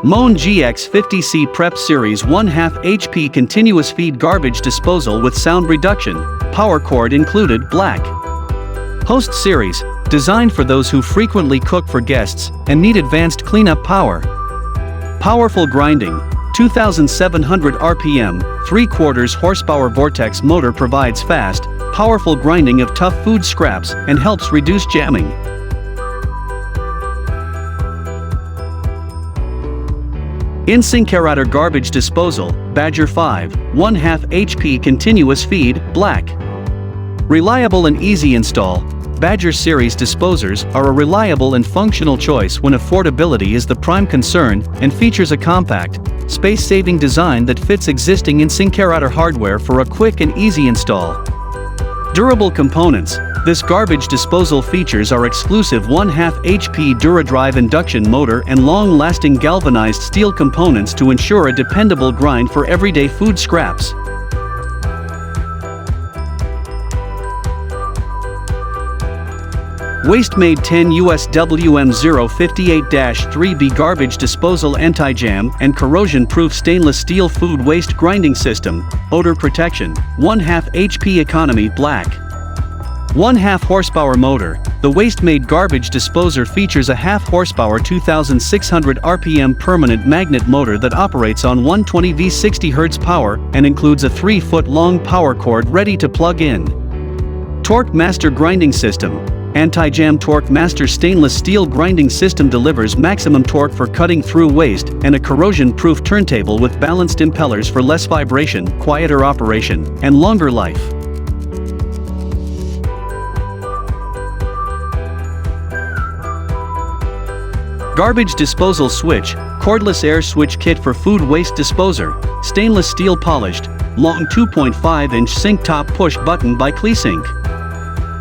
Moen GX50C Prep Series 1/2 HP Continuous Feed Garbage Disposal with Sound Reduction, Power Cord included, black. Host Series, designed for those who frequently cook for guests and need advanced cleanup power. Powerful grinding, 2,700 RPM, 3/4 horsepower vortex motor provides fast, powerful grinding of tough food scraps and helps reduce jamming. InSinkErator Garbage Disposal, Badger 5, 1/2 HP Continuous Feed, black. Reliable and easy install, Badger series disposers are a reliable and functional choice when affordability is the prime concern and features a compact, space-saving design that fits existing InSinkErator hardware for a quick and easy install. Durable components, this garbage disposal features our exclusive 1/2 HP DuraDrive induction motor and long-lasting galvanized steel components to ensure a dependable grind for everyday food scraps. Maid 10 USWM058-3B Garbage Disposal Anti-Jam and Corrosion-Proof Stainless Steel Food Waste Grinding System, Odor Protection, 1/2 HP Economy, black. 1/2 horsepower motor, the Maid Garbage Disposer features a 1/2 horsepower 2,600 RPM permanent magnet motor that operates on 120 V 60 Hz power and includes a 3-foot long power cord ready to plug in. Torque Master Grinding System, Anti-Jam Torque Master Stainless Steel Grinding System delivers maximum torque for cutting through waste and a corrosion-proof turntable with balanced impellers for less vibration, quieter operation, and longer life. Garbage Disposal Switch, Cordless Air Switch Kit for Food Waste Disposer, Stainless Steel Polished, Long 2.5-inch Sink Top Push Button by CleSync.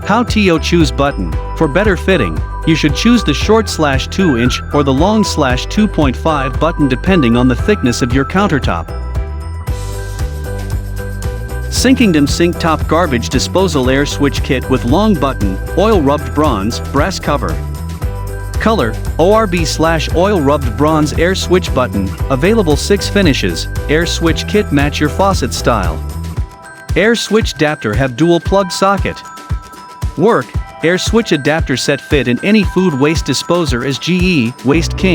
How to choose button, for better fitting, you should choose the short /2-inch or the long /2.5 button depending on the thickness of your countertop. SINKINGDOM Sink Top Garbage Disposal Air Switch Kit with long button, oil rubbed bronze, brass cover. Color, ORB/oil rubbed bronze air switch button, available 6 finishes, air switch kit match your faucet style. Air switch adapter have dual plug socket. Work, air switch adapter set fit in any food waste disposer as GE, Waste King.